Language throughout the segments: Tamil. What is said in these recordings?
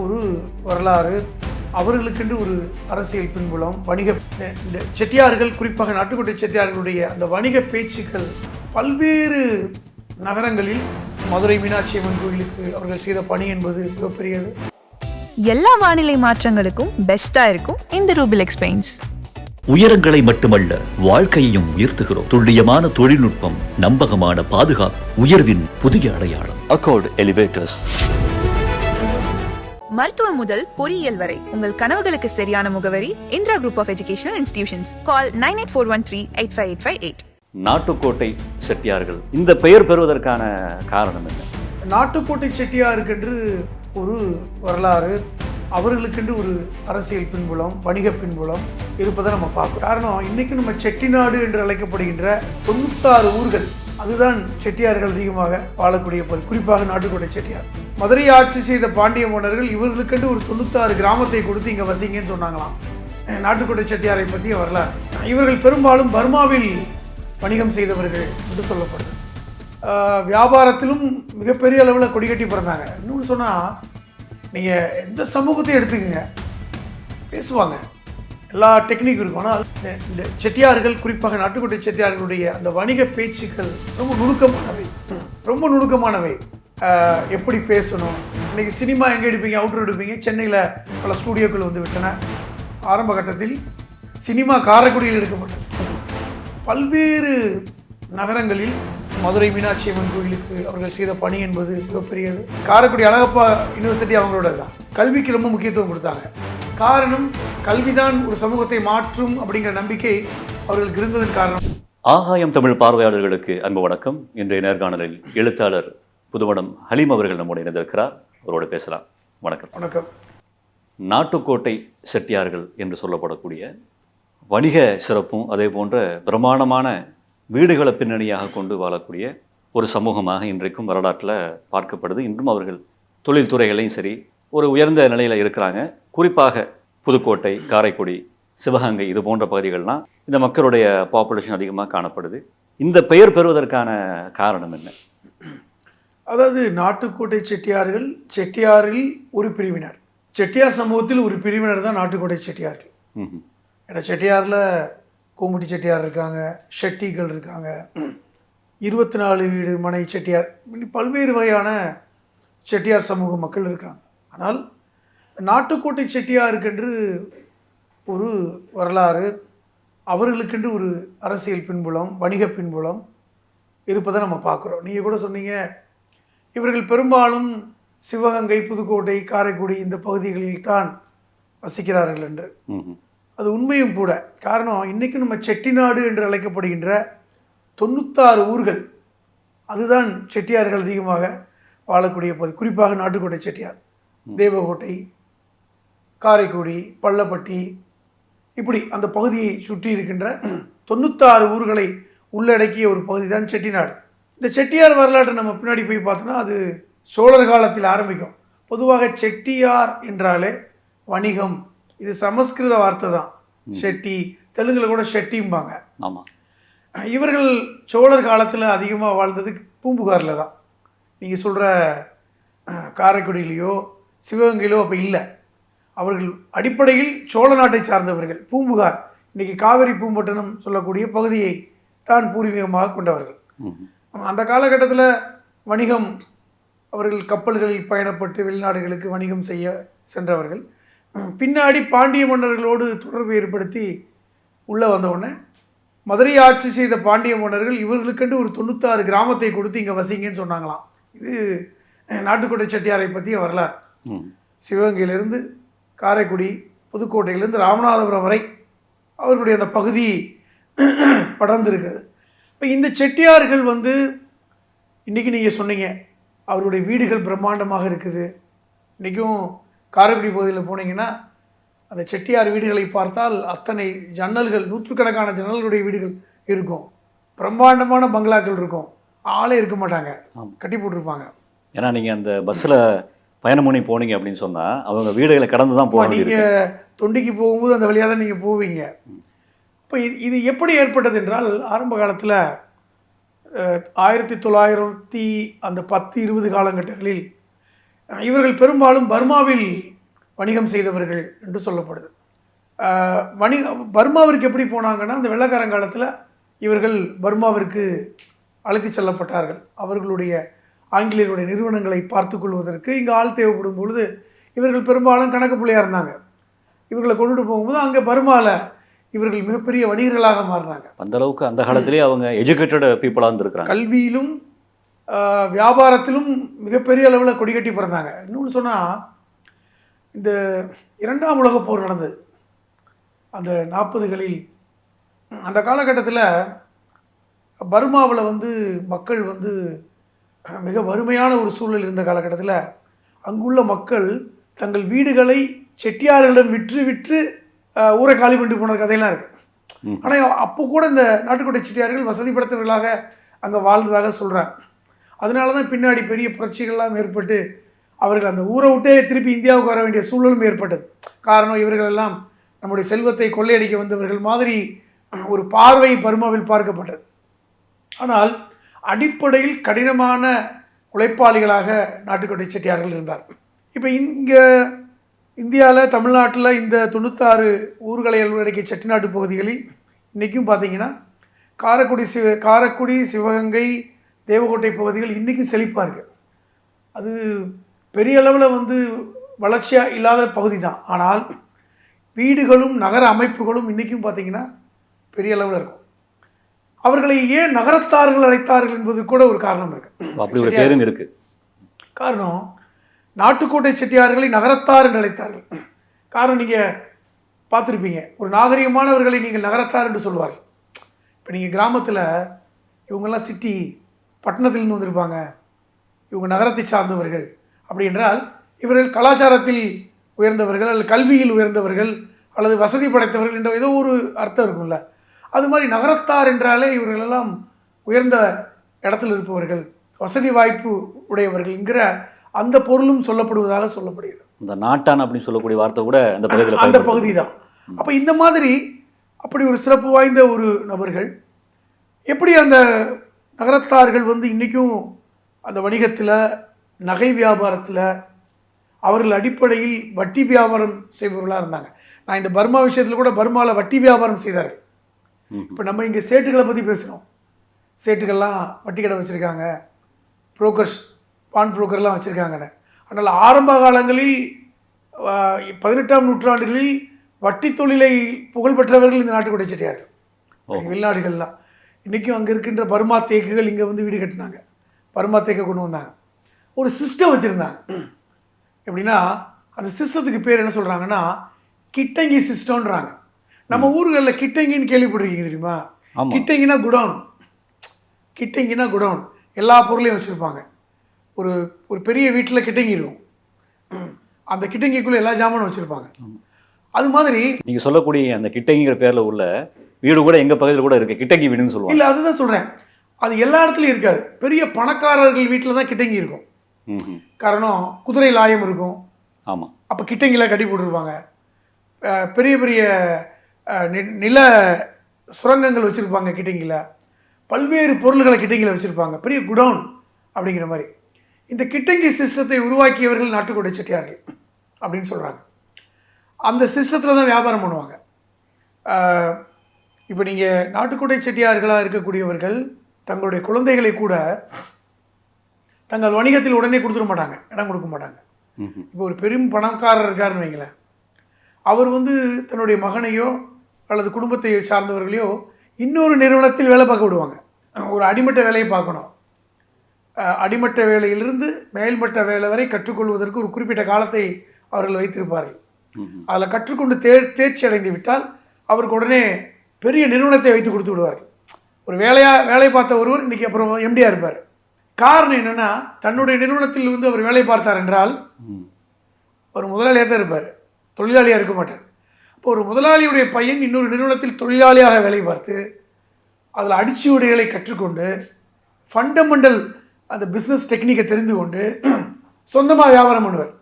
ஒரு வரலாறு, அவர்களுக்கென்று ஒரு அரசியல் பின்புலம், இந்த செட்டியார்கள், குறிப்பாக நாட்டுக்கோட்டை செட்டியார்களுடைய அந்த வணிக பேச்சுக்கள் பல்வேறு நகரங்களில் மதுரை மீனாட்சி அம்மன் கோயிலுக்கு அவர்கள் செய்த பணி என்பது மிகப்பெரியது. எல்லா வானிலை மாற்றங்களுக்கும் பெஸ்டா இருக்கும் இந்த ரூபில் எக்ஸ்பெயின்ஸ். உயரங்களை மட்டுமல்ல, வாழ்க்கையையும் உயர்த்துகிறோம். துல்லியமான தொழில்நுட்பம், நம்பகமான பாதுகாப்பு, உயர்வின் புதிய அடையாளம். Accord elevators. மருத்துவம் முதல் பொறியியல் வரை உங்கள் கனவுகளுக்கு சரியான முகவரி Indira group of educational institutions. Call 9841385858. Nattukottai செட்டியார்கள் இந்த பெயர் பெறுவதற்கான காரணம் என்ன? நாட்டுக்கோட்டை செட்டியாருக்கென்று ஒரு வரலாறு, அவர்களுக்கென்று ஒரு அரசியல் பின்புலம், வணிக பின்புலம் இருப்பதை நம்ம பார்க்கணும். காரணம், இன்னைக்கு நம்ம செட்டிநாடு என்று அழைக்கப்படுகின்ற 96 ஊர்கள், அதுதான் செட்டியார்கள் அதிகமாக வாழக்கூடிய பகுதி. குறிப்பாக நாட்டுக்கோட்டை செட்டியார். மதுரை ஆட்சி செய்த பாண்டிய மன்னர்கள் இவர்களுக்கென்று ஒரு 96 கிராமத்தை கொடுத்து இங்கே வசிங்கன்னு சொன்னாங்களாம். நாட்டுக்கோட்டை செட்டியாரை பற்றி வரலாறு. இவர்கள் பெரும்பாலும் பர்மாவில் வணிகம் செய்தவர்கள் என்று சொல்லப்படுது. வியாபாரத்திலும் மிகப்பெரிய அளவில் கொடிகட்டி பிறந்தாங்க. இன்னொன்று சொன்னால், நீங்கள் எந்த சமூகத்தையும் எடுத்துக்கங்க, பேசுவாங்க, எல்லா டெக்னிக் இருக்கும். ஆனால் இந்த செட்டியார்கள், குறிப்பாக நாட்டுக்கோட்டை செட்டியார்களுடைய அந்த வணிக பேச்சுக்கள் ரொம்ப நுணுக்கமானவை. எப்படி பேசணும், இன்றைக்கி சினிமா எங்கே எடுப்பீங்க, அவுட்டர் எடுப்பீங்க. சென்னையில் பல ஸ்டூடியோக்கள் வந்து விட்டன. ஆரம்ப கட்டத்தில் சினிமா காரைக்குடியில் எடுக்கப்பட்டது. பல்வேறு நகரங்களில் மதுரை மீனாட்சி அம்மன் கோயிலுக்கு அவர்கள் செய்த பணி என்பது மிகப்பெரியது. காரைக்குடி அழகப்பா யூனிவர்சிட்டி அவங்களோட தான் கல்விக்கு ரொம்ப முக்கியத்துவம் கொடுத்தாங்க. காரணம், கல்விதான் ஒரு சமூகத்தை மாற்றும் அப்படிங்கிற நம்பிக்கை அவர்களுக்கு இருந்ததன் காரணம். ஆகாயம் தமிழ் பார்வையாளர்களுக்கு அன்பு வணக்கம். இன்றைய நேர்காணலில் எழுத்தாளர் புதுவனம் ஹலீம் அவர்கள் நம்முடைய இணைந்திருக்கிறார். அவரோடு பேசலாம். வணக்கம். வணக்கம். நாட்டுக்கோட்டை செட்டியார்கள் என்று சொல்லப்படக்கூடிய வணிக சிறப்பும் அதே போன்ற பிரமாண்டமான வீடுகளை பின்னணியாக கொண்டு வாழக்கூடிய ஒரு சமூகமாக இன்றைக்கும் வரலாற்றில் பார்க்கப்படுது. இன்றும் அவர்கள் தொழில்துறைகளையும் சரி ஒரு உயர்ந்த நிலையில் இருக்கிறாங்க. குறிப்பாக புதுக்கோட்டை, காரைக்குடி, சிவகங்கை இது போன்ற பகுதிகள்லாம் இந்த மக்களுடைய பாப்புலேஷன் அதிகமாக காணப்படுது. இந்த பெயர் பெறுவதற்கான காரணம் என்ன? அதாவது, நாட்டுக்கோட்டை செட்டியார்கள் செட்டியாரில் ஒரு பிரிவினர், செட்டியார் சமூகத்தில் ஒரு பிரிவினர் தான் நாட்டுக்கோட்டை செட்டியார்கள். ஏன்னா செட்டியாரில் கோமுட்டி செட்டியார் இருக்காங்க, ஷெட்டிகள் இருக்காங்க, 24 வீடு மனை செட்டியார், பல்வேறு வகையான செட்டியார் சமூக மக்கள் இருக்காங்க. ஆனால் நாட்டுக்கோட்டை செட்டியாருக்கென்று ஒரு வரலாறு, அவர்களுக்கென்று ஒரு அரசியல் பின்புலம், வணிக பின்புலம் இருப்பதை நம்ம பார்க்குறோம். நீங்கள் கூட சொன்னீங்க, இவர்கள் பெரும்பாலும் சிவகங்கை, புதுக்கோட்டை, காரைக்குடி இந்த பகுதிகளில் தான் வசிக்கிறார்கள் என்று. அது உண்மையும் கூட. காரணம், இன்றைக்கி நம்ம செட்டிநாடு என்று அழைக்கப்படுகின்ற 96 ஊர்கள், அதுதான் செட்டியார்கள் அதிகமாக வாழக்கூடிய பகுதி. குறிப்பாக நாட்டுக்கோட்டை செட்டியார், தேவகோட்டை, காரைக்குடி, பள்ளப்பட்டி, இப்படி அந்த பகுதியை சுற்றி இருக்கின்ற 96 ஊர்களை உள்ளடக்கிய ஒரு பகுதி தான் செட்டிநாடு. இந்த செட்டியார் வரலாற்றை நம்ம பின்னாடி போய் பார்த்தோன்னா, அது சோழர் காலத்தில் ஆரம்பிக்கும். பொதுவாக செட்டியார் என்றாலே வணிகம், இது சமஸ்கிருத வார்த்தை தான். ஷெட்டி, தெலுங்கில் கூட ஷெட்டிம்பாங்க. ஆமாம். இவர்கள் சோழர் காலத்தில் அதிகமாக வாழ்ந்தது பூம்புகாரில் தான். நீங்கள் சொல்கிற காரைக்குடியிலையோ சிவகங்கையிலோ அப்போ இல்லை. அவர்கள் அடிப்படையில் சோழ நாட்டை சார்ந்தவர்கள். பூம்புகார், இன்றைக்கி காவிரி பூம்பட்டினம் சொல்லக்கூடிய பகுதியை தான் பூர்வீகமாக கொண்டவர்கள். அந்த காலகட்டத்தில் வணிகம், அவர்கள் கப்பல்களில் பயணப்பட்டு வெளிநாடுகளுக்கு வணிகம் செய்ய சென்றவர்கள். பின்னாடி பாண்டிய மன்னர்களோடு தொடர்பு ஏற்படுத்தி உள்ளே வந்தவுடனே மதுரை ஆட்சி செய்த பாண்டிய மன்னர்கள் இவர்களுக்கென்று ஒரு 96 கிராமத்தை கொடுத்து இங்கே வசிங்கன்னு சொன்னாங்களாம். இது நாட்டுக்கோட்டை செட்டியாரை பற்றிய வரலாறு. சிவகங்கையிலிருந்து காரைக்குடி, புதுக்கோட்டையிலிருந்து ராமநாதபுரம் வரை அவர்களுடைய அந்த பகுதி படர்ந்திருக்கிறது. இப்போ இந்த செட்டியார்கள் வந்து இன்றைக்கி நீங்கள் சொன்னீங்க, அவருடைய வீடுகள் பிரம்மாண்டமாக இருக்குது. இன்றைக்கும் காரைக்குடி பகுதியில் போனீங்கன்னா அந்த செட்டியார் வீடுகளை பார்த்தால் அத்தனை ஜன்னல்கள், நூற்றுக்கணக்கான ஜன்னல்களுடைய வீடுகள் இருக்கும். பிரம்மாண்டமான பங்களாக்கள் இருக்கும். ஆளே இருக்க மாட்டாங்க, கட்டி போட்டிருப்பாங்க. ஏன்னா நீங்கள் அந்த பஸ்ஸில் பயணம் பண்ணி போனீங்க அப்படின்னு சொன்னால் அவங்க வீடுகளை கடந்து தான் போவாங்க. நீங்கள் தொண்டிக்கு போகும்போது அந்த வழியாக தான் நீங்கள் போவீங்க. இப்போ இது எப்படி ஏற்பட்டது என்றால், ஆரம்ப காலத்தில் 1910 20 காலகட்டங்களில் இவர்கள் பெரும்பாலும் பர்மாவில் வணிகம் செய்தவர்கள் என்று சொல்லப்படுது. பர்மாவிற்கு எப்படி போனாங்கன்னா, அந்த வெள்ளைக்காரங்காலத்தில் இவர்கள் பர்மாவிற்கு அழைத்து செல்லப்பட்டார்கள். அவர்களுடைய ஆங்கிலேயருடைய நிறுவனங்களை பார்த்து கொள்வதற்கு இங்கே ஆள் தேவைப்படும் பொழுது இவர்கள் பெரும்பாலும் கணக்கு பிள்ளையாக இருந்தாங்க. இவர்களை கொண்டுட்டு போகும்போது அங்கே பர்மாவில் இவர்கள் மிகப்பெரிய வணிகர்களாக மாறினாங்க. அந்த அளவுக்கு அந்த காலத்திலேயே அவங்க எஜுகேட்டட் பீப்புளாக இருந்திருக்கிறாங்க. கல்வியிலும் வியாபாரத்திலும் மிகப்பெரிய அளவில் கொடிகட்டி பிறந்தாங்க. இன்னொன்று சொன்னால், இந்த 2ஆம் உலகப் போர் நடந்தது அந்த 40களில். அந்த காலகட்டத்தில் பர்மாவில் மக்கள் மிக வறுமையான ஒரு சூழல் இருந்த காலகட்டத்தில் அங்குள்ள மக்கள் தங்கள் வீடுகளை செட்டியார்களிடம் விற்று ஊரை காலி பண்ணிட்டு போன கதையெல்லாம் இருக்குது. ஆனால் அப்போ கூட இந்த நாட்டுக்கோட்டை செட்டியார்கள் வசதி படைத்தவர்களாக அங்கே வாழ்ந்ததாக சொல்கிறாங்க. அதனால தான் பின்னாடி பெரிய புரட்சிகள்லாம் ஏற்பட்டு அவர்கள் அந்த ஊரை விட்டே திருப்பி இந்தியாவுக்கு வர வேண்டிய சூழலும் ஏற்பட்டது. காரணம், இவர்கள் எல்லாம் நம்முடைய செல்வத்தை கொள்ளையடிக்க வந்தவர்கள் மாதிரி ஒரு பார்வை பர்மாவில் பார்க்கப்பட்டது. ஆனால் அடிப்படையில் கடினமான உழைப்பாளிகளாக நாட்டுக்கோட்டை செட்டியார்கள் இருந்தார். இப்போ இங்கே இந்தியாவில் தமிழ்நாட்டில் இந்த 96 ஊர்களை உள்ளடக்கிய செட்டிநாட்டு பகுதிகளில் இன்றைக்கும் பார்த்தீங்கன்னா காரைக்குடி, சிவகங்கை, தேவக்கோட்டை பகுதிகள் இன்றைக்கும் செழிப்பாக இருக்குது. அது பெரிய அளவில் வளர்ச்சியாக இல்லாத பகுதி தான். ஆனால் வீடுகளும் நகர அமைப்புகளும் இன்றைக்கும் பார்த்திங்கன்னா பெரிய அளவில் இருக்கும். அவர்களை ஏன் நகரத்தார்கள் அழைத்தார்கள் என்பது கூட ஒரு காரணம் இருக்குது. காரணம், நாட்டுக்கோட்டை செட்டியார்களை நகரத்தார் என்று அழைத்தார்கள். காரணம், நீங்கள் பார்த்துருப்பீங்க, ஒரு நாகரிகமானவர்களை நீங்கள் நகரத்தார் என்று சொல்வார்கள். இப்போ நீங்கள் கிராமத்தில் இவங்கெல்லாம் சிட்டி பட்டணத்திலிருந்து வந்திருப்பாங்க, இவங்க நகரத்தை சார்ந்தவர்கள் அப்படி என்றால் இவர்கள் கலாச்சாரத்தில் உயர்ந்தவர்கள் அல்லது கல்வியில் உயர்ந்தவர்கள் அல்லது வசதி படைத்தவர்கள் என்ற ஏதோ ஒரு அர்த்தம் இருக்கும்ல. அது மாதிரி நகரத்தார் என்றாலே இவர்களெல்லாம் உயர்ந்த இடத்துல இருப்பவர்கள், வசதி வாய்ப்பு உடையவர்கள் என்கிற அந்த பொருளும் சொல்லப்படுவதாக சொல்லப்படுகிறது. இந்த நாட்டான் அப்படின்னு சொல்லக்கூடிய வார்த்தை கூட அந்த பகுதி தான். அப்போ இந்த மாதிரி அப்படி ஒரு சிறப்பு வாய்ந்த ஒரு நபர்கள் எப்படி அந்த நகரத்தார்கள் இன்றைக்கும் அந்த வணிகத்தில், நகை வியாபாரத்தில் அவர்கள் அடிப்படையில் வட்டி வியாபாரம் செய்பவர்களாக இருந்தாங்க. நான் இந்த பர்மா விஷயத்தில் கூட பர்மாவில் வட்டி வியாபாரம் செய்தார்கள். இப்போ நம்ம இங்கே சேட்டுகளை பற்றி பேசுகிறோம். சேட்டுகள்லாம் வட்டி கடை வச்சுருக்காங்க, புரோக்கர்ஸ், பான் புரோக்கர்லாம் வச்சுருக்காங்கன்னு. அதனால் ஆரம்ப காலங்களில் 18ஆம் நூற்றாண்டுகளில் வட்டி தொழிலை புகழ்பெற்றவர்கள் இந்த நாட்டுக்கோட்டை செட்டியார்கள். வெளிநாடுகள்லாம் இன்றைக்கும் அங்கே இருக்கின்ற பர்மா தேக்குகள் இங்கே வீடு கட்டினாங்க, பர்மா தேக்கை கொண்டு வந்தாங்க. ஒரு சிஸ்டம் வச்சுருந்தாங்க. எப்படின்னா, அந்த சிஸ்டத்துக்கு பேர் என்ன சொல்கிறாங்கன்னா கிட்டங்கி சிஸ்டம்ன்றாங்க. நம்ம ஊர்களில் கிட்டங்கின்னு கேள்விப்பட்டிருக்கீங்க தெரியுமா? கிட்டங்கினா குடவுன். கிட்டங்கினா குடவுன், எல்லா பொருளையும் வச்சுருப்பாங்க. ஒரு பெரிய வீட்டில் கிட்டங்கி இருக்கும், அந்த கிட்டங்கிக்குள்ளே எல்லா ஜாமானும் வச்சுருப்பாங்க. அது மாதிரி நீங்கள் சொல்லக்கூடிய அந்த கிட்டங்கிற பேரில் உள்ள வீடு கூட எங்கள் பகுதியில் கூட இருக்குது, கிட்டங்கி வீடுன்னு சொல்லுவாங்க. இல்லை, அதுதான் சொல்கிறேன், அது எல்லா இடத்துலையும் இருக்காது. பெரிய பணக்காரர்கள் வீட்டில் தான் கிட்டங்கி இருக்கும். காரணம், குதிரை லாயம் இருக்கும். ஆமாம், அப்போ கிட்டங்கிலாம் கட்டி போட்டுருப்பாங்க. பெரிய பெரிய நில சுரங்கங்கள் வச்சுருப்பாங்க கிட்டங்கியில், பல்வேறு பொருள்களை கிட்டங்கியில் வச்சுருப்பாங்க, பெரிய குடவுன் அப்படிங்கிற மாதிரி. இந்த கிட்டங்கி சிஸ்டத்தை உருவாக்கியவர்கள் நாட்டுக்கோட்டை செட்டியார்கள் அப்படின்னு சொல்கிறாங்க. அந்த சிஸ்டத்தில் தான் வியாபாரம் பண்ணுவாங்க. இப்போ நீங்கள் நாட்டுக்கோட்டை செட்டியார்களாக இருக்கக்கூடியவர்கள் தங்களுடைய குழந்தைகளை கூட தங்கள் வணிகத்தில் உடனே கொடுத்துட மாட்டாங்க, இடம் கொடுக்க மாட்டாங்க. இப்போ ஒரு பெரும் பணக்காரர் இருக்காருன்னு வைங்களேன், அவர் தன்னுடைய மகனையோ அல்லது குடும்பத்தை சார்ந்தவர்களையோ இன்னொரு நிறுவனத்தில் வேலை பார்க்க விடுவாங்க. ஒரு அடிமட்ட வேலையை பார்க்கணும். அடிமட்ட வேலையிலிருந்து மேல்மட்ட வேலை வரை கற்றுக்கொள்வதற்கு ஒரு குறிப்பிட்ட காலத்தை அவர்கள் வைத்திருப்பார்கள். அதில் கற்றுக்கொண்டு தேர்ச்சி அடைந்து விட்டால் அவருக்கு உடனே பெரிய நிறுவனத்தை வைத்து கொடுத்து விடுவார்கள். ஒரு வேலை பார்த்த ஒருவர் இன்றைக்கி அப்புறம் எம்டியாக இருப்பார். காரணம் என்னென்னா, தன்னுடைய நிறுவனத்தில் அவர் வேலை பார்த்தார் என்றால் ஒரு முதலாளியாக தான் இருப்பார், தொழிலாளியாக இருக்க மாட்டார். இப்போ ஒரு முதலாளியுடைய பையன் இன்னொரு நிறுவனத்தில் தொழிலாளியாக வேலை பார்த்து அதில் அடிச்சுவடைகளை கற்றுக்கொண்டு ஃபண்டமெண்டல் அந்த பிஸ்னஸ் டெக்னிக்கை தெரிந்து கொண்டு சொந்தமாக வியாபாரம் பண்ணுவார்.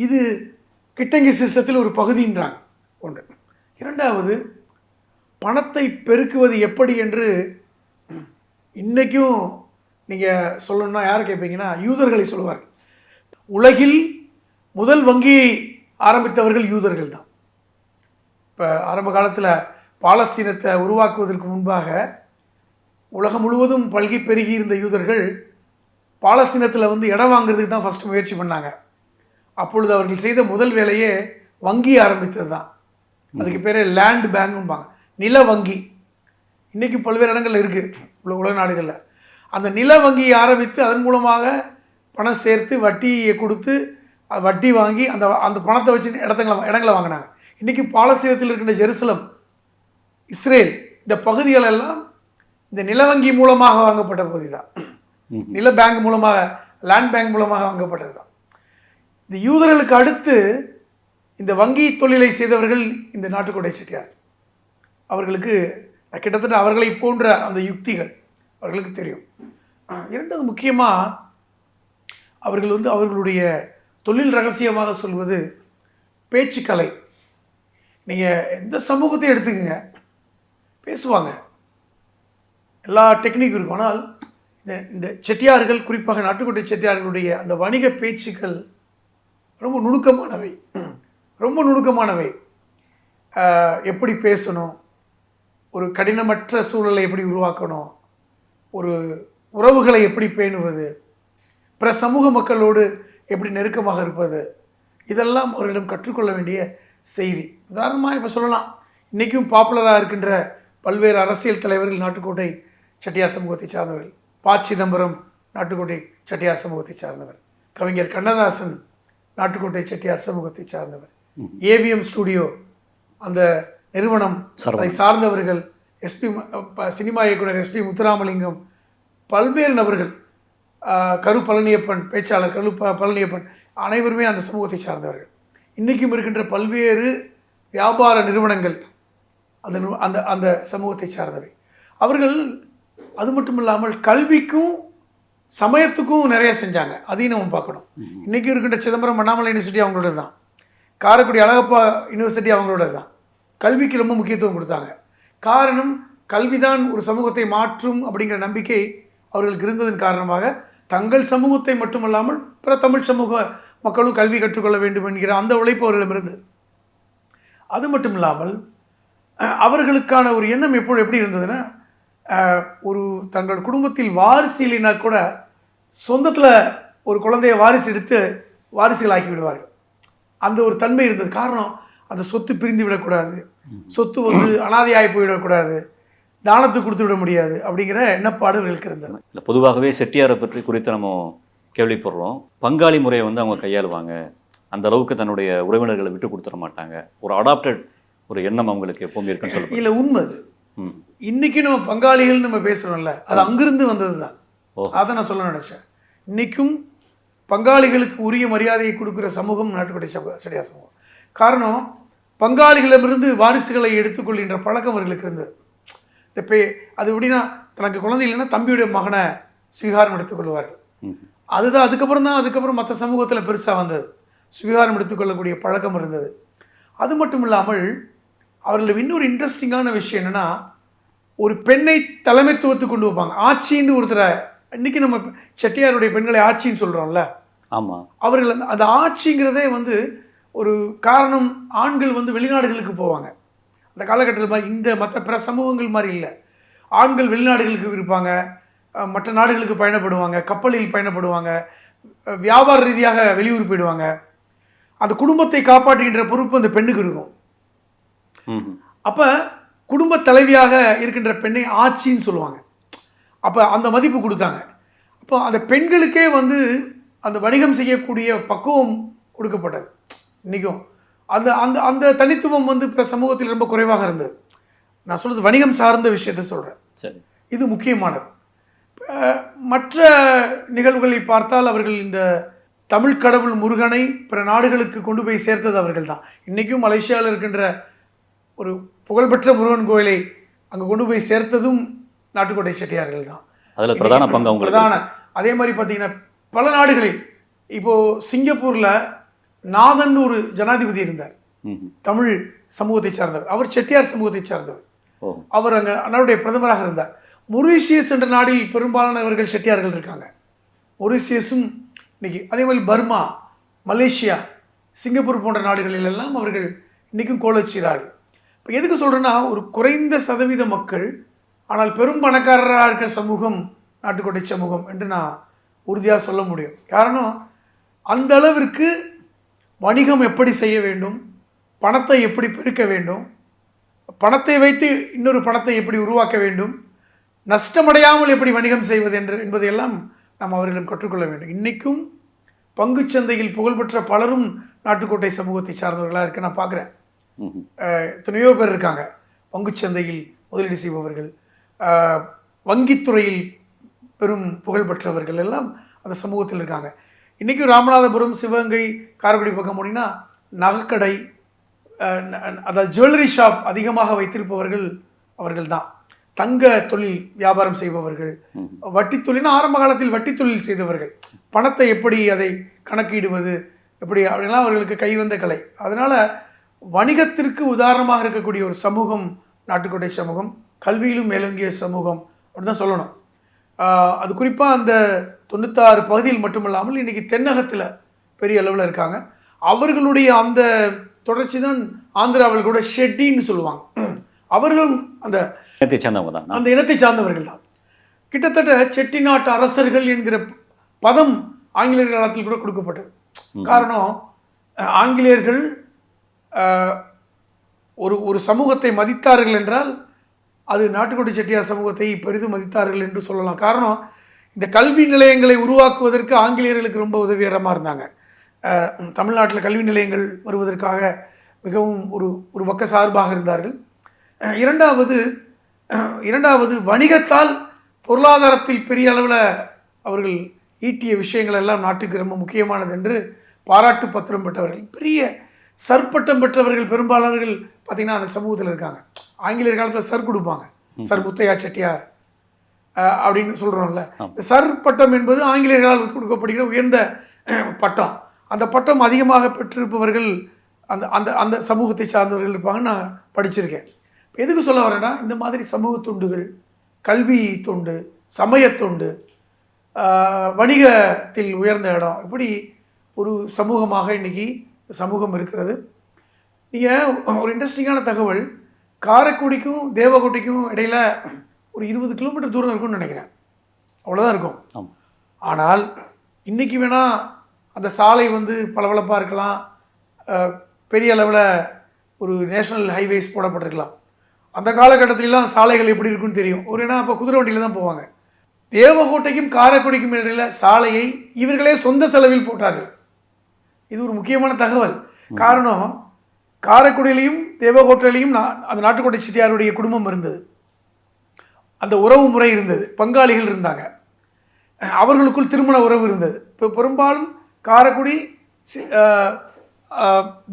இது கிட்டங்கி சிஸ்டத்தில் ஒரு பகுதின்றாங்க ஒன்று. இரண்டாவது, பணத்தை பெருக்குவது எப்படி என்று இன்றைக்கும் நீங்கள் சொல்லணும்னா யாரை கேட்பீங்கன்னா யூதர்களை சொல்லுவார். உலகில் முதல் வங்கியை ஆரம்பித்தவர்கள் யூதர்கள் தான். இப்போ ஆரம்ப காலத்தில் பாலஸ்தீனத்தை உருவாக்குவதற்கு முன்பாக உலகம் முழுவதும் பல்கி பெருகி இருந்த யூதர்கள் பாலஸ்தீனத்தில் வந்து இடம் வாங்குறதுக்கு தான் ஃபஸ்ட்டு முயற்சி பண்ணாங்க. அப்பொழுது அவர்கள் செய்த முதல் வேலையே வங்கி ஆரம்பித்தது தான். அதுக்கு பேர் லேண்ட் பேங்கும்பாங்க, நில வங்கி. இன்றைக்கி பல்வேறு இடங்கள்ல இருக்குது உலக நாடுகளில். அந்த நில வங்கியை ஆரம்பித்து அதன் மூலமாக பணம் சேர்த்து வட்டியை கொடுத்து வட்டி வாங்கி அந்த அந்த பணத்தை வச்சு இடங்களை வாங்கினாங்க. இன்றைக்கி பாலஸ்தீனத்தில் இருக்கின்ற ஜெருசலம், இஸ்ரேல், இந்த பகுதிகள் எல்லாம் இந்த நில வங்கி மூலமாக வாங்கப்பட்ட பகுதி தான். நில பேங்க் மூலமாக, லேண்ட் பேங்க் மூலமாக வாங்கப்பட்டது தான். இந்த யூதர்களுக்கு அடுத்து இந்த வங்கி தொழிலை செய்தவர்கள் இந்த நாட்டுக்கோட்டை செட்டியார். அவர்களுக்கு கிட்டத்தட்ட அவர்களை போன்ற அந்த யுக்திகள் அவர்களுக்கு தெரியும். இரண்டாவது முக்கியமாக அவர்கள் வந்து அவர்களுடைய தொழில் ரகசியமாக சொல்வது பேச்சுக்கலை. நீங்கள் எந்த சமூகத்தை எடுத்துக்கங்க, பேசுவாங்க, எல்லா டெக்னிக் இருக்கும். ஆனால் இந்த செட்டியார்கள், குறிப்பாக நாட்டுக்கோட்டை செட்டியார்களுடைய அந்த வணிக பேச்சுக்கள் ரொம்ப நுணுக்கமானவை, ரொம்ப நுணுக்கமானவை. எப்படி பேசணும், ஒரு கடினமற்ற சூழலை எப்படி உருவாக்கணும், ஒரு உறவுகளை எப்படி பேணுவது, பிற சமூக மக்களோடு எப்படி நெருக்கமாக இருப்பது, இதெல்லாம் அவர்களிடம் கற்றுக்கொள்ள வேண்டிய செய்தி. உதாரணமாக இப்போ சொல்லலாம், இன்றைக்கும் பாப்புலராக இருக்கின்ற பல்வேறு அரசியல் தலைவர்கள் நாட்டுக்கோட்டை செட்டியார் சமூகத்தை சார்ந்தவர்கள். ப. சிதம்பரம் நாட்டுக்கோட்டை செட்டியார் சமூகத்தை சார்ந்தவர். கவிஞர் கண்ணதாசன் நாட்டுக்கோட்டை செட்டியார் சமூகத்தை சார்ந்தவர். ஏவிஎம் ஸ்டுடியோ அந்த நிறுவனம் அதை சார்ந்தவர்கள். சினிமா இயக்குனர் எஸ்பி முத்துராமலிங்கம், பல்வேறு நபர்கள், கரு பழனியப்பன், பேச்சாளர் கரு பழனியப்பன், அனைவருமே அந்த சமூகத்தை சார்ந்தவர்கள். இன்றைக்கும் இருக்கின்ற பல்வேறு வியாபார நிறுவனங்கள் அந்த அந்த அந்த சமூகத்தை சார்ந்தவை. அவர்கள் அது மட்டும் இல்லாமல் கல்விக்கும் சமயத்துக்கும் நிறைய செஞ்சாங்க. அதையும் நம்ம பார்க்கணும். இன்றைக்கும் இருக்கின்ற சிதம்பரம் அண்ணாமலை யூனிவர்சிட்டி அவங்களோட தான், காரைக்குடி அழகப்பா யூனிவர்சிட்டி அவங்களோட தான். கல்விக்கு ரொம்ப முக்கியத்துவம் கொடுத்தாங்க. காரணம், கல்விதான் ஒரு சமூகத்தை மாற்றும் அப்படிங்கிற நம்பிக்கை அவர்களுக்கு இருந்ததன் காரணமாக தங்கள் சமூகத்தை மட்டுமல்லாமல் பிற தமிழ் சமூக மக்களும் கல்வி கற்றுக்கொள்ள வேண்டும் என்கிற அந்த உழைப்பு அவர்களிடம் இருந்தது. அது மட்டும் இல்லாமல் அவர்களுக்கான ஒரு எண்ணம் எப்படி இருந்ததுன்னா, ஒரு தங்கள் குடும்பத்தில் வாரிசு இல்லைனா கூட சொந்தத்தில் ஒரு குழந்தைய வாரிசு எடுத்து வாரிசுகள் ஆக்கி விடுவார்கள். அந்த ஒரு தன்மை இருந்தது. காரணம், அந்த சொத்து பிரிந்து விடக்கூடாது, சொத்து வந்து அனாதையாகி போயிடக்கூடாது, தானத்துக்கு கொடுத்து விட முடியாது அப்படிங்கிற எண்ணப்பாடுகளுக்கு இருந்தது. இல்லை, பொதுவாகவே செட்டியாரை பற்றி குறித்து நம்ம கேள்விப்படுறோம். பங்காளி முறையை வந்து அவங்க கையாளுவாங்க, அந்த அளவுக்கு தன்னுடைய உறவினர்களை விட்டு கொடுத்துட மாட்டாங்க. ஒரு அடாப்டட் ஒரு எண்ணம் அவங்களுக்கு எப்பவுமே இருக்குன்னு சொல்லுவாங்க. இல்லை, உண்மை அது. இன்னைக்கு நம்ம பங்காளிகள் நம்ம பேசுகிறோம்ல, அது அங்கிருந்து வந்தது தான். அதை நான் சொல்ல நினச்சேன். இன்னைக்கும் பங்காளிகளுக்கு உரிய மரியாதையை கொடுக்குற சமூகம் நாட்டுக்கோட்டை செட்டியார் சமூகம். காரணம், பங்காளிகளிடமிருந்து வாரிசுகளை எடுத்துக்கொள்கின்ற பழக்கம் அவர்களுக்கு இருந்தது. அது எப்படின்னா, தனக்கு குழந்தை இல்லைன்னா தம்பியுடைய மகனை ஸ்வீகாரம் எடுத்துக்கொள்வார்கள். அதுதான் அதுக்கப்புறம் மற்ற சமூகத்தில் பெருசாக வந்தது. ஸ்வீகாரம் எடுத்துக்கொள்ளக்கூடிய பழக்கம் இருந்தது. அது மட்டும் இல்லாமல் அவர்கள் இன்னொரு இன்ட்ரெஸ்டிங்கான விஷயம் என்னென்னா, ஒரு பெண்ணை தலைமைத்துவத்துக்கு கொண்டு வைப்பாங்க. ஆட்சின்னு ஒருத்தரை, இன்றைக்கி நம்ம செட்டியாருடைய பெண்களை ஆட்சின்னு சொல்கிறோம்ல, ஆமாம், அவர்கள் அந்த ஆட்சிங்கிறதே வந்து ஒரு காரணம். ஆண்கள் வந்து வெளிநாடுகளுக்கு போவாங்க அந்த காலகட்டத்தில் மாதிரி, இந்த மற்ற பிற சமூகங்கள் மாதிரி இல்லை. ஆண்கள் வெளிநாடுகளுக்கு இருப்பாங்க, மற்ற நாடுகளுக்கு பயணப்படுவாங்க, கப்பலில் பயணப்படுவாங்க, வியாபார ரீதியாக வெளியூர் போயிடுவாங்க. அந்த குடும்பத்தை காப்பாற்றுகின்ற பொறுப்பு அந்த பெண்ணுக்கு இருக்கும். அப்போ குடும்ப தலைவியாக இருக்கின்ற பெண்ணை ஆட்சின்னு சொல்லுவாங்க. அப்போ அந்த மதிப்பு கொடுத்தாங்க. அப்போ அந்த பெண்களுக்கே வந்து அந்த வணிகம் செய்யக்கூடிய பக்குவம் கொடுக்கப்பட்டது. இன்றைக்கும் அந்த அந்த அந்த தனித்துவம் வந்து பிற சமூகத்தில் ரொம்ப குறைவாக இருந்தது. நான் சொல்கிறது வணிகம் சார்ந்த விஷயத்தை சொல்கிறேன். சரி, இது முக்கியமானது. மற்ற நிகழ்வுகளை பார்த்தால் அவர்கள் இந்த தமிழ் கடவுள் முருகனை பிற நாடுகளுக்கு கொண்டு போய் சேர்த்தது அவர்கள் தான். இன்றைக்கும் மலேசியாவில் இருக்கின்ற ஒரு புகழ்பெற்ற முருகன் கோயிலை அங்கே கொண்டு போய் சேர்த்ததும் நாட்டுக்கோட்டை செட்டியார்கள் தான். அதில் பிரதான பங்கு அவங்க பிரதான. அதே மாதிரி பார்த்தீங்கன்னா பல நாடுகளில், இப்போது சிங்கப்பூரில் நாதன் ஒரு ஜனாதிபதி இருந்தார், தமிழ் சமூகத்தை சார்ந்தவர். அவர் செட்டியார் சமூகத்தை சார்ந்தவர். அவர் அங்கே நாடுடைய பிரதமராக இருந்தார். மொரீஷியஸ் என்ற நாடில் பெரும்பாலானவர்கள் செட்டியார்கள் இருக்காங்க. மொரீஷியஸும் இன்னைக்கு. அதே மாதிரி பர்மா, மலேசியா, சிங்கப்பூர் போன்ற நாடுகளில் எல்லாம் அவர்கள் இன்றைக்கும் கோலோச்சுகிறார்கள். இப்போ எதுக்கு சொல்கிறேன்னா, ஒரு குறைந்த சதவீத மக்கள் ஆனால் பெரும் பணக்காரராக இருக்கிற சமூகம் நாட்டுக்கோட்டை சமூகம் என்று நான் உறுதியாக சொல்ல முடியும். காரணம், அந்த அளவிற்கு வணிகம் எப்படி செய்ய வேண்டும், பணத்தை எப்படி பெருக்க வேண்டும், பணத்தை வைத்து இன்னொரு பணத்தை எப்படி உருவாக்க வேண்டும், நஷ்டமடையாமல் எப்படி வணிகம் செய்வது என்பதையெல்லாம் நாம் அவர்களிடம் கற்றுக்கொள்ள வேண்டும். இன்றைக்கும் பங்குச்சந்தையில் புகழ்பெற்ற பலரும் நாட்டுக்கோட்டை சமூகத்தை சார்ந்தவர்களாக இருக்க நான் பார்க்குறேன். எத்தனையோ பேர் இருக்காங்க பங்குச்சந்தையில் முதலீடு செய்பவர்கள், வங்கித்துறையில் பெரும் புகழ்பெற்றவர்கள் எல்லாம் அந்த சமூகத்தில் இருக்காங்க. இன்றைக்கும் ராமநாதபுரம், சிவகங்கை, காரைக்குடி பக்கம் போனீங்கன்னா நகைக்கடை, அதாவது ஜுவல்லரி ஷாப் அதிகமாக வைத்திருப்பவர்கள் அவர்கள் தான். தங்க தொழில் வியாபாரம் செய்பவர்கள், வட்டி தொழில்னா ஆரம்ப காலத்தில் வட்டி தொழில் செய்தவர்கள், பணத்தை எப்படி அதை கணக்கிடுவது எப்படி அப்படிலாம் அவர்களுக்கு கைவந்த கலை. அதனால் வணிகத்திற்கு உதாரணமாக இருக்கக்கூடிய ஒரு சமூகம் நாட்டுக்கோட்டை சமூகம், கல்வியிலும் மேலோங்கிய சமூகம் அப்படின்னு தான் சொல்லணும். அது குறிப்பாக அந்த 96 பகுதியில் மட்டுமல்லாமல் இன்றைக்கி தென்னகத்தில் பெரிய அளவில் இருக்காங்க. அவர்களுடைய அந்த தொடர்ச்சி தான் ஆந்திராவில் கூட ஷெட்டின்னு சொல்லுவாங்க. அவர்களும் அந்த இனத்தை சார்ந்தவர்கள் தான். கிட்டத்தட்ட செட்டிநாட்டு அரசர்கள் என்கிற பதம் ஆங்கிலேயர் காலத்தில் கூட கொடுக்கப்பட்டது. காரணம், ஆங்கிலேயர்கள் ஒரு சமூகத்தை மதித்தார்கள் என்றால் அது நாட்டுக்கோட்டை செட்டியார் சமூகத்தை பெரிதும் மதித்தார்கள் என்று சொல்லலாம். காரணம், இந்த கல்வி நிலையங்களை உருவாக்குவதற்கு ஆங்கிலேயர்களுக்கு ரொம்ப உதவிகரமாக இருந்தாங்க. தமிழ்நாட்டில் கல்வி நிலையங்கள் வருவதற்காக மிகவும் ஒரு பக்க சார்பாக இருந்தார்கள். இரண்டாவது வணிகத்தால் பொருளாதாரத்தில் பெரிய அளவில் அவர்கள் ஈட்டிய விஷயங்கள் எல்லாம் நாட்டுக்கு ரொம்ப முக்கியமானது என்று பாராட்டு பத்திரம் பெற்றவர்கள், பெரிய சற்பட்டம் பெற்றவர்கள் பெரும்பாலானவர்கள் பார்த்திங்கன்னா அந்த சமூகத்தில் இருக்காங்க. ஆங்கிலேயர் காலத்தில் சர் கொடுப்பாங்க, சர் முத்தையா செட்டியார் அப்படின்னு சொல்கிறோம்ல. சர் பட்டம் என்பது ஆங்கிலேயர்களால் கொடுக்கப்படுகிற உயர்ந்த பட்டம். அந்த பட்டம் அதிகமாக பெற்றிருப்பவர்கள் அந்த அந்த அந்த சமூகத்தை சார்ந்தவர்கள் இருப்பாங்கன்னு நான் படிச்சிருக்கேன். எதுக்கு சொல்ல வரேன்னா, இந்த மாதிரி சமூக தொண்டுகள், கல்வி தொண்டு, சமய தொண்டு, வணிகத்தில் உயர்ந்த இடம், இப்படி ஒரு சமூகமாக இன்றைக்கி சமூகம் இருக்கிறது. நீங்கள் ஒரு இன்ட்ரெஸ்டிங்கான தகவல், காரைக்குடிக்கும் தேவகோட்டைக்கும் இடையில் ஒரு 20 கிலோமீட்டர் தூரம் இருக்கும்னு நினைக்கிறேன், அவ்வளோதான் இருக்கும். ஆனால் இன்றைக்கி வேணால் அந்த சாலை பளபளப்பாக இருக்கலாம், பெரிய அளவில் ஒரு நேஷ்னல் ஹைவேஸ் போடப்பட்டிருக்கலாம். அந்த காலகட்டத்திலலாம் சாலைகள் எப்படி இருக்குன்னு தெரியும். ஏன்னா அப்போ குதிரை வண்டியில் தான் போவாங்க. தேவகோட்டைக்கும் காரைக்குடிக்கும் இடையில சாலையை இவர்களே சொந்த செலவில் போட்டார்கள். இது ஒரு முக்கியமான தகவல். காரணம், காரைக்குடியிலையும் தேவகோட்டையிலையும் அந்த நாட்டுக்கோட்டை செட்டியாருடைய குடும்பம் இருந்தது, அந்த உறவு முறை இருந்தது, பங்காளிகள் இருந்தாங்க, அவர்களுக்குள் திருமண உறவு இருந்தது. இப்போ பெரும்பாலும் காரைக்குடி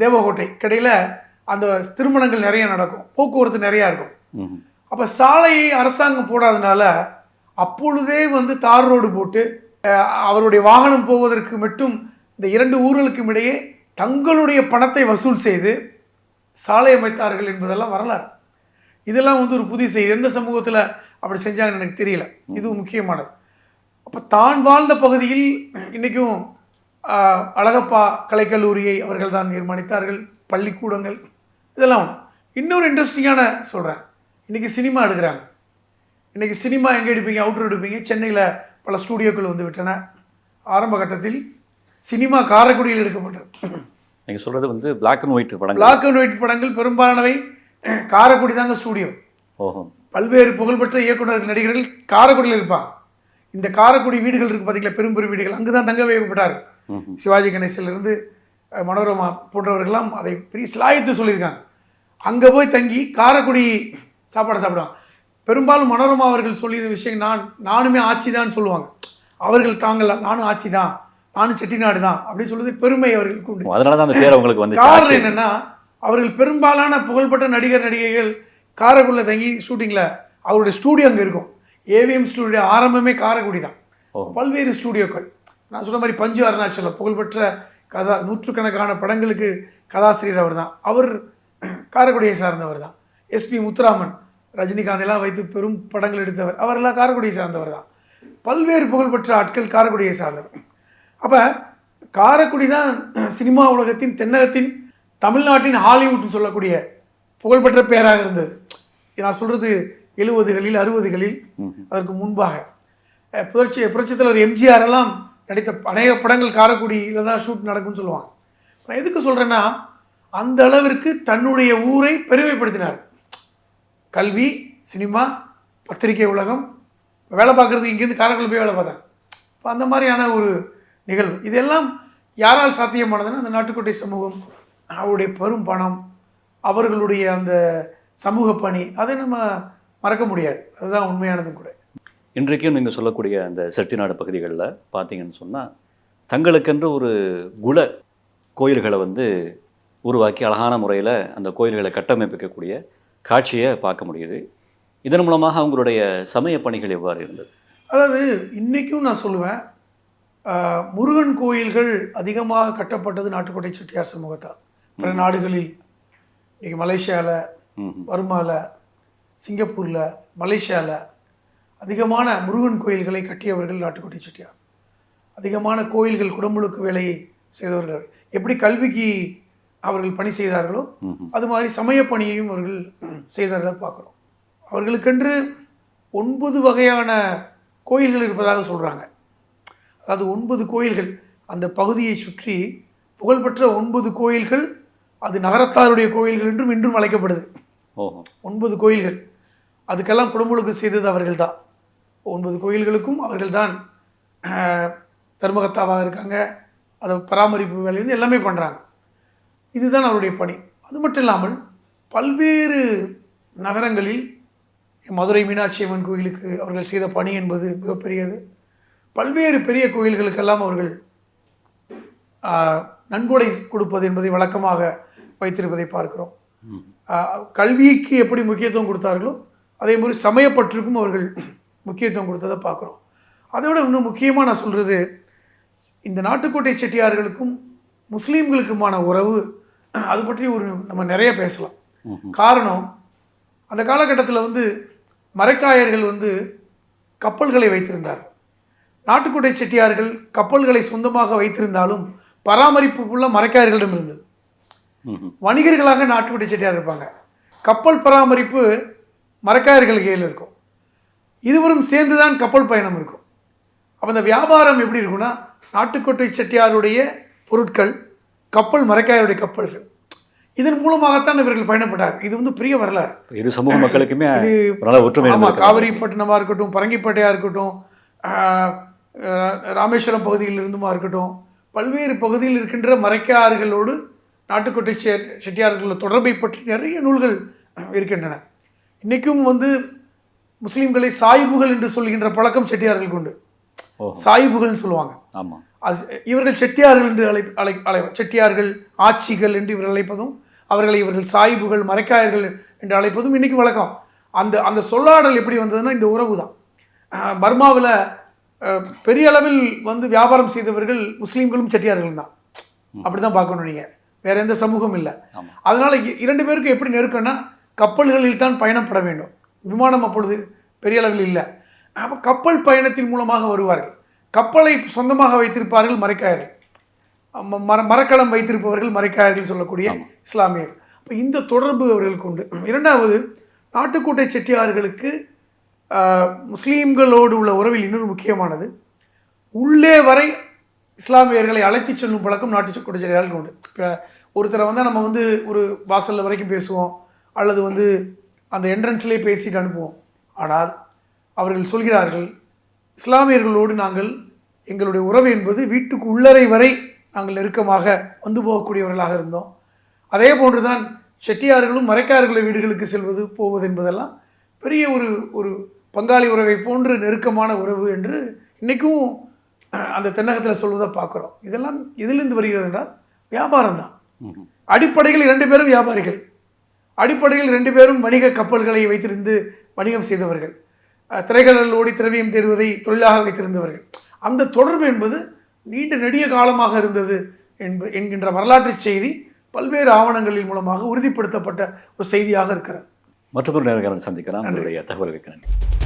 தேவகோட்டை கடையில் அந்த திருமணங்கள் நிறைய நடக்கும், போக்குவரத்து நிறையா இருக்கும். அப்போ சாலையை அரசாங்கம் போடாதனால அப்பொழுதே தார் ரோடு போட்டு அவருடைய வாகனம் போவதற்கு மட்டும் இந்த 2 ஊர்களுக்கும் இடையே தங்களுடைய பணத்தை வசூல் செய்து சாலை அமைத்தார்கள் என்பதெல்லாம் வரலாறு. இதெல்லாம் ஒரு புதிய செய்தி. எந்த சமூகத்தில் அப்படி செஞ்சாங்கன்னு எனக்கு தெரியல. இது முக்கியமானது. அப்போ தான் வாழ்ந்த பகுதியில் இன்றைக்கும் அழகப்பா கலைக்கல்லூரியை அவர்கள் தான் நிர்மாணித்தார்கள், பள்ளிக்கூடங்கள், இதெல்லாம். இன்னொரு இன்ட்ரெஸ்டிங்கான சொல்கிறேன், இன்றைக்கி சினிமா எடுக்கிறாங்க. இன்றைக்கி சினிமா எங்கே எடுப்பீங்க, அவுட்டர் எடுப்பீங்க. சென்னையில் பல ஸ்டூடியோக்கள் விட்டன. ஆரம்ப கட்டத்தில் சினிமா காரைக்குடியில் எடுக்கப்பட்டது. நீங்கள் சொல்கிறது பிளாக் அண்ட் ஒயிட் படங்கள் பெரும்பாலானவை காரைக்குடி தாங்க ஸ்டூடியோ. பல்வேறு புகழ்பெற்ற இயக்குநர்கள், நடிகர்கள் காரைக்குடியில் இருப்பாங்க. இந்த காரைக்குடி வீடுகள் இருக்குது பார்த்தீங்களா, பெரும் வீடுகள், அங்கு தான் தங்க வைக்கப்பட்டார்கள். சிவாஜி கணேசிலிருந்து மனோரமா போன்றவர்கள்லாம் அதை பெரிய சிலாயத்து சொல்லியிருக்காங்க. அங்கே போய் தங்கி காரைக்குடி சாப்பாடு சாப்பிடுவாங்க. பெரும்பாலும் மனோரமா அவர்கள் சொல்லிய விஷயம், நானுமே ஆட்சி தான் சொல்லுவாங்க. அவர்கள் நானும் ஆட்சி தான், நானும் செட்டிநாடு தான் அப்படின்னு சொல்லுவது பெருமை அவர்களுக்கு உண்டு. அதனால தான் அந்த பேர் அவங்களுக்கு வந்து. காரணம் என்னன்னா, அவர்கள் பெரும்பாலான புகழ்பெற்ற நடிகைகள் காரைக்குடியில் தங்கி ஷூட்டிங்கில் அவருடைய ஸ்டூடியோ அங்கே இருக்கும். ஏவிஎம் ஸ்டூடியோ ஆரம்பமே காரைக்குடி தான். பல்வேறு ஸ்டூடியோக்கள், நான் சொன்ன மாதிரி பஞ்சு அருணாச்சலம் புகழ்பெற்ற நூற்றுக்கணக்கான படங்களுக்கு கதாசிரியர் அவர் தான். அவர் காரைக்குடியை சார்ந்தவர் தான். எஸ்பி முத்துராமன், ரஜினிகாந்த் எல்லாம் வைத்து பெரும் படங்கள் எடுத்தவர், அவரெல்லாம் காரைக்குடியை சார்ந்தவர் தான். பல்வேறு புகழ்பெற்ற ஆட்கள் காரைக்குடியை சார்ந்தவர். அப்போ காரைக்குடி தான் சினிமா உலகத்தின் தென்னகத்தின் தமிழ்நாட்டின் ஹாலிவுட்னு சொல்லக்கூடிய புகழ்பெற்ற பெயராக இருந்தது. நான் சொல்கிறது 70களில் 60களில் அதற்கு முன்பாக புரட்சித் தலைவர் எம்ஜிஆர் எல்லாம் நடித்த அநேக படங்கள் காரைக்குடியில் தான் ஷூட் நடக்கும்னு சொல்லுவாங்க. நான் எதுக்கு சொல்கிறேன்னா, அந்த அளவிற்கு தன்னுடைய ஊரை பெருமைப்படுத்தினார். கல்வி, சினிமா, பத்திரிகை உலகம், வேலை பார்க்குறது இங்கேருந்து காரைக்குடி போய் வேலை பார்த்தேன். இப்போ அந்த மாதிரியான ஒரு நிகழ்வு. இதெல்லாம் யாரால் சாத்தியமானதுன்னா அந்த நாட்டுக்கோட்டை சமூகம், அவருடைய பெரும் பணம், அவர்களுடைய அந்த சமூக பணி, அதை நம்ம மறக்க முடியாது. அதுதான் உண்மையானதும் கூட. இன்றைக்கும் நீங்கள் சொல்லக்கூடிய அந்த செட்டிநாடு பகுதிகளில் பார்த்தீங்கன்னு சொன்னால் தங்களுக்கென்று ஒரு குல கோயில்களை உருவாக்கி அழகான முறையில் அந்த கோயில்களை கட்டமைப்பிக்கக்கூடிய காட்சியை பார்க்க முடியுது. இதன் மூலமாக அவங்களுடைய சமய பணிகள் எவ்வாறு இருந்தது? அதாவது இன்றைக்கும் நான் சொல்லுவேன், முருகன் கோயில்கள் அதிகமாக கட்டப்பட்டது நாட்டுக்கோட்டை செட்டியார் சமூகத்தால். பிற நாடுகளில் இன்றைக்கி மலேசியாவில், பர்மாவில், சிங்கப்பூரில், மலேசியாவில் அதிகமான முருகன் கோயில்களை கட்டியவர்கள் நாட்டுக்கோட்டை செட்டியார். அதிகமான கோயில்கள் குடமுழுக்கு வேலையை செய்தவர்கள். எப்படி கல்விக்கு அவர்கள் பணி செய்தார்களோ அது மாதிரி சமய பணியையும் அவர்கள் செய்தார்களை பார்க்குறோம். அவர்களுக்கென்று 9 வகையான கோயில்கள் இருப்பதாக சொல்கிறாங்க. அதாவது 9 கோயில்கள் அந்த பகுதியை சுற்றி புகழ்பெற்ற 9 கோயில்கள், அது நகரத்தாருடைய கோயில்கள் என்றும் இன்றும் அழைக்கப்படுது. 9 கோயில்கள், அதுக்கெல்லாம் குடமுழுக்கு செய்தது அவர்கள் தான். 9 கோயில்களுக்கும் அவர்கள் தான் தர்மகர்த்தாவாக இருக்காங்க. அதை பராமரிப்பு வேலையிலேருந்து எல்லாமே பண்ணுறாங்க. இதுதான் அவருடைய பணி. அது மட்டும் இல்லாமல் பல்வேறு நகரங்களில், மதுரை மீனாட்சி அம்மன் கோயிலுக்கு அவர்கள் செய்த பணி என்பது மிகப்பெரியது. பல்வேறு பெரிய கோயில்களுக்கெல்லாம் அவர்கள் நன்கொடை கொடுப்பது என்பதை வழக்கமாக வைத்திருப்பதை பார்க்கிறோம். கல்விக்கு எப்படி முக்கியத்துவம் கொடுத்தார்களோ அதே மாதிரி சமயப்பற்றுக்கும் அவர்கள் முக்கியத்துவம் கொடுத்ததை பார்க்குறோம். அதை விட இன்னும் முக்கியமாக நான் சொல்கிறது, இந்த நாட்டுக்கோட்டை செட்டியார்களுக்கும் முஸ்லீம்களுக்குமான உறவு, அது பற்றி நம்ம நிறைய பேசலாம். காரணம், அந்த காலகட்டத்தில் மரைக்காயர்கள் கப்பல்களை வைத்திருந்தார். நாட்டுக்கோட்டை செட்டியார்கள் கப்பல்களை சொந்தமாக வைத்திருந்தாலும் பராமரிப்பு ஃபுல்லாக மரைக்காயர்களிடம் இருந்தது. வணிகர்களாக நாட்டுக்கோட்டை செட்டியார் இருப்பாங்க, கப்பல் பராமரிப்பு மரைக்காயர்கள் கையில் இருக்கும். இருவரும் சேர்ந்து தான் கப்பல் பயணம் இருக்கும். அப்போ அந்த வியாபாரம் எப்படி இருக்குன்னா, நாட்டுக்கோட்டை செட்டியாருடைய பொருட்கள், கப்பல் மரைக்காயருடைய கப்பல்கள், இதன் மூலமாகத்தான் இவர்கள் பயணப்பட்டார். இது பெரிய வரலாறு. இரு சமூக மக்களுக்குமே காவிரிப்பட்டினமாக இருக்கட்டும், பரங்கிப்பேட்டையாக இருக்கட்டும், ராமேஸ்வரம் பகுதியில் இருந்துமா இருக்கட்டும், பல்வேறு பகுதியில் இருக்கின்ற மரைக்காயர்களோடு நாட்டுக்கோட்டை செட்டியார்களோட தொடர்பை பற்றி நிறைய நூல்கள் இருக்கின்றன. இன்றைக்கும் முஸ்லீம்களை சாயிபுகள் என்று சொல்கின்ற பழக்கம் செட்டியார்களுக்கு உண்டு. சாயிபுகள்னு சொல்லுவாங்க. ஆமாம், அது இவர்கள் செட்டியார்கள் என்று செட்டியார்கள் ஆட்சிகள் என்று இவர்கள் அழைப்பதும், இவர்கள் சாயிபுகள் மரைக்காயர்கள் என்று அழைப்பதும் இன்றைக்கி வழக்கம். அந்த சொல்லாடல் எப்படி வந்ததுன்னா இந்த உறவு தான். பர்மாவில் பெரிய அளவில் வியாபாரம் செய்தவர்கள் முஸ்லீம்களும் செட்டியார்கள் தான். அப்படி தான் பார்க்கணும் நீங்கள், வேற எந்த சமூகம் இல்லை. அதனால் 2 பேருக்கும் எப்படி நெருக்கம்னா, கப்பல்களில் தான் பயணப்பட வேண்டும். விமானம் அப்பொழுது பெரிய அளவில் இல்லை. அப்போ கப்பல் பயணத்தின் மூலமாக வருவார்கள். கப்பலை சொந்தமாக வைத்திருப்பார்கள் மரைக்காயர்கள், மரக்கலம் வைத்திருப்பவர்கள் மரைக்காயர்கள் சொல்லக்கூடிய இஸ்லாமியர். அப்போ இந்த தொடர்பு அவர்களுக்கு உண்டு. 2வது, நாட்டுக்கோட்டை செட்டியார்களுக்கு முஸ்லீம்களோடு உள்ள உறவில் இன்னொரு முக்கியமானது, உள்ளே வரை இஸ்லாமியர்களை அழைத்து செல்லும் பழக்கம் நாட்டுக்கோட்டை செட்டியார்களுக்கு உண்டு. இப்போ ஒருத்தரை நம்ம ஒரு வாசலில் வரைக்கும் பேசுவோம், அல்லது அந்த என்ட்ரன்ஸ்லேயே பேசிட்டு அனுப்புவோம். ஆனால் அவர்கள் சொல்கிறார்கள், இஸ்லாமியர்களோடு நாங்கள் எங்களுடைய உறவு என்பது வீட்டுக்கு உள்ளறை வரை நாங்கள் நெருக்கமாக போகக்கூடியவர்களாக இருந்தோம். அதே போன்று தான் செட்டியார்களும் மரைக்காயர்களுடைய வீடுகளுக்கு செல்வது போவது என்பதெல்லாம் பெரிய ஒரு பங்காளி உறவை போன்று நெருக்கமான உறவு என்று இன்றைக்கும் அந்த தென்னகத்தில் சொல்வதை பார்க்குறோம். இதெல்லாம் எதிலிருந்து வருகிறது என்றால் வியாபாரம் தான். அடிப்படையில் 2 பேரும் வியாபாரிகள், அடிப்படையில் 2 பேரும் வணிக கப்பல்களை வைத்திருந்து வணிகம் செய்தவர்கள், திரைக்கடலில் ஓடி திரவியம் தேடுவதை தொழிலாக வைத்திருந்தவர்கள். அந்த தொடர்பு என்பது நீண்ட நெடிய காலமாக இருந்தது என்கின்ற வரலாற்று செய்தி பல்வேறு ஆவணங்களின் மூலமாக உறுதிப்படுத்தப்பட்ட ஒரு செய்தியாக இருக்கிறது. மற்றொரு நேர்காணல் சந்திக்கலாம். தகவலுக்கு நன்றி.